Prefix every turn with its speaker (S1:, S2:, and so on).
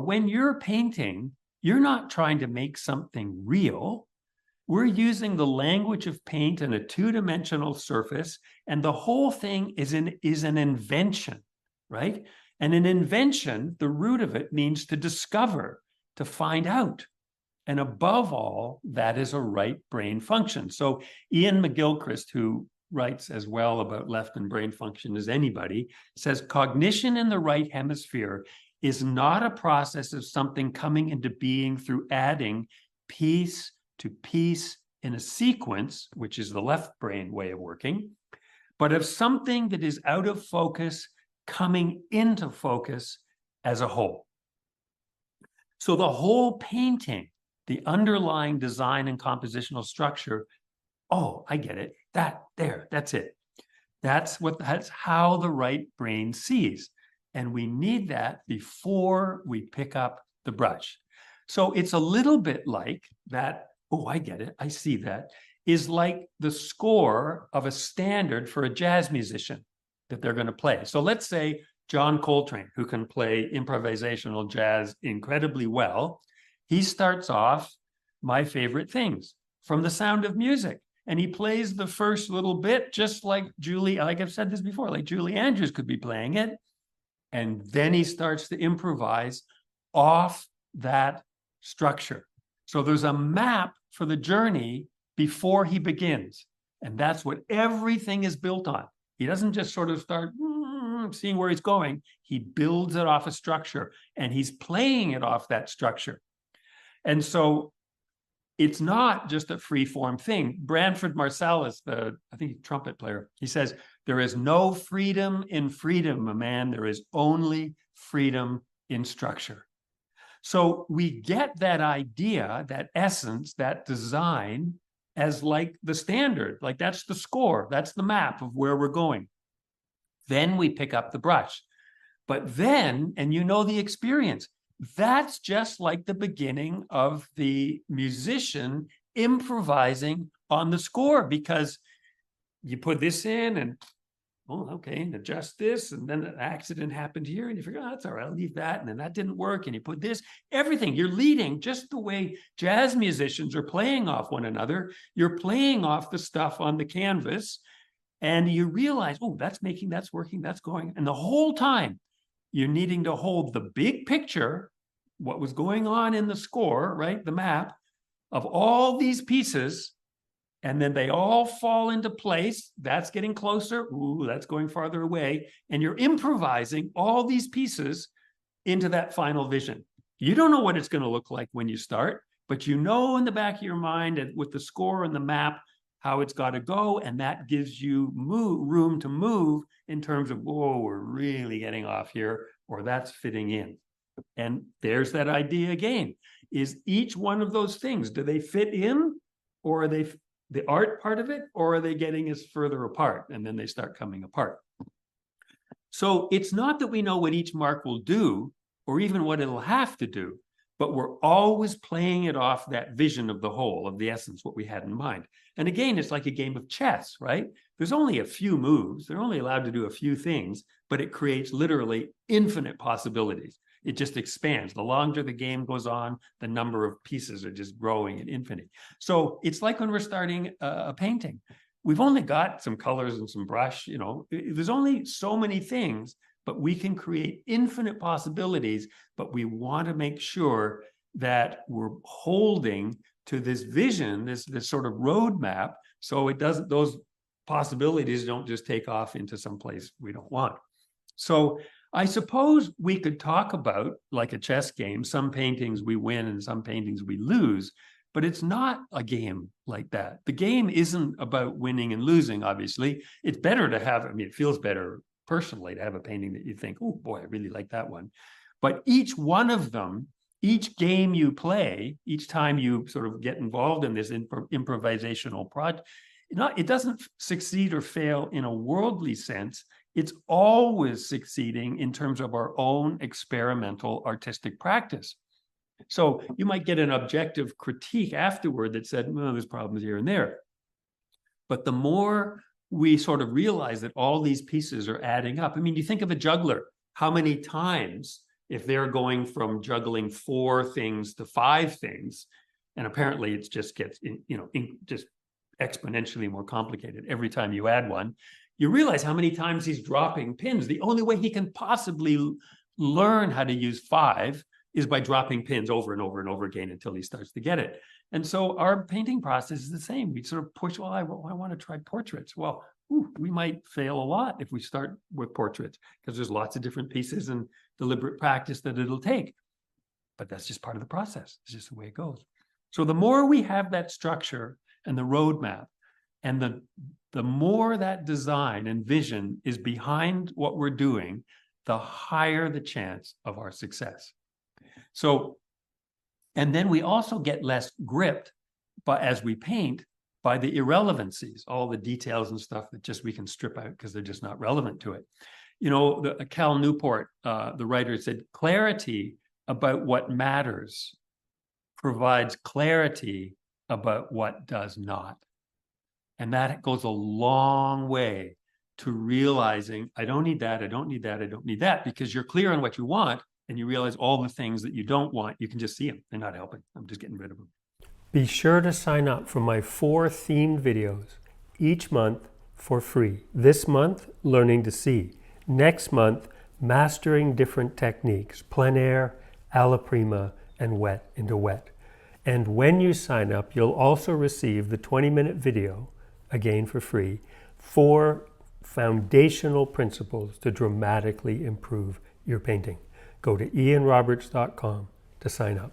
S1: when you're painting, you're not trying to make something real. We're using the language of paint in a two-dimensional surface, and the whole thing is an invention, right? And an invention, the root of it means to discover, to find out. And above all, that is a right brain function. So Ian McGilchrist, who writes as well about left and brain function as anybody, says cognition in the right hemisphere is not a process of something coming into being through adding piece to piece in a sequence, which is the left brain way of working, but of something that is out of focus coming into focus as a whole. So the whole painting, the underlying design and compositional structure, oh, I get it. That's it. That's how the right brain sees. And we need that before we pick up the brush. So it's a little bit like that. Oh, I get it. I see that. Is like the score of a standard for a jazz musician that they're going to play. So let's say John Coltrane, who can play improvisational jazz incredibly well, he starts off my favorite things from The Sound of Music. And he plays the first little bit just like like I've said this before, like Julie Andrews could be playing it. And then he starts to improvise off that structure. So there's a map for the journey before he begins. And that's what everything is built on. He doesn't just sort of start seeing where he's going. He builds it off a structure, and he's playing it off that structure. And so it's not just a free-form thing. Branford Marsalis, I think trumpet player, he says, there is no freedom in freedom, man. There is only freedom in structure. So we get that idea, that essence, that design as like the standard, like that's the score, that's the map of where we're going. Then we pick up the brush. But then, and you know the experience, that's just like the beginning of the musician improvising on the score, because you put this in and, oh, okay, and adjust this, and then an accident happened here, and you figure, oh, that's all right, I'll leave that, and then that didn't work, and you put this, everything. You're leading just the way jazz musicians are playing off one another. You're playing off the stuff on the canvas, and you realize, oh, that's working, that's going. And the whole time, you're needing to hold the big picture, what was going on in the score, right? The map of all these pieces, and then they all fall into place. That's getting closer. Ooh, that's going farther away. And you're improvising all these pieces into that final vision. You don't know what it's going to look like when you start, but you know in the back of your mind and with the score and the map how it's got to go, and that gives you room to move in terms of, whoa, we're really getting off here, or that's fitting in. And there's that idea again, is each one of those things, do they fit in, or are they the art part of it, or are they getting us further apart, and then they start coming apart? So it's not that we know what each mark will do, or even what it'll have to do, but we're always playing it off that vision of the whole, of the essence, what we had in mind. And again, it's like a game of chess, right? There's only a few moves. They're only allowed to do a few things, but it creates literally infinite possibilities. It just expands. The longer the game goes on, the number of pieces are just growing at infinity. So it's like when we're starting a painting. We've only got some colors and some brush, you know, there's only so many things, but we can create infinite possibilities, but we want to make sure that we're holding to this vision, this sort of roadmap, so it doesn't, those possibilities don't just take off into some place we don't want. So I suppose we could talk about, like a chess game, some paintings we win and some paintings we lose, but it's not a game like that. The game isn't about winning and losing, obviously. It's better to have, I mean, it feels better personally to have a painting that you think, oh boy, I really like that one. But each one of them, each game you play, each time you sort of get involved in this improvisational project, it doesn't succeed or fail in a worldly sense. It's always succeeding in terms of our own experimental artistic practice. So you might get an objective critique afterward that said, well, there's problems here and there. But the more we sort of realize that all these pieces are adding up. I mean, you think of a juggler, how many times if they're going from juggling 4 things to 5 things, and apparently it just gets, just exponentially more complicated every time you add one, you realize how many times he's dropping pins. The only way he can possibly learn how to use 5 is by dropping pins over and over and over again until he starts to get it. And so our painting process is the same. We sort of push, well, I want to try portraits. Well, we might fail a lot if we start with portraits, because there's lots of different pieces and deliberate practice that it'll take. But that's just part of the process. It's just the way it goes. So the more we have that structure and the roadmap, and the more that design and vision is behind what we're doing, the higher the chance of our success. So, and then we also get less gripped as we paint by the irrelevancies, all the details and stuff that just we can strip out because they're just not relevant to it. Cal Newport, the writer, said, clarity about what matters provides clarity about what does not. And that goes a long way to realizing, I don't need that, I don't need that, I don't need that, because you're clear on what you want, and you realize all the things that you don't want, you can just see them. They're not helping. I'm just getting rid of them. Be sure to sign up for my 4 themed videos each month for free. This month, learning to see. Next month, mastering different techniques, plein air, alla prima, and wet into wet. And when you sign up, you'll also receive the 20-minute video, again for free, 4 foundational principles to dramatically improve your painting. Go to ianroberts.com to sign up.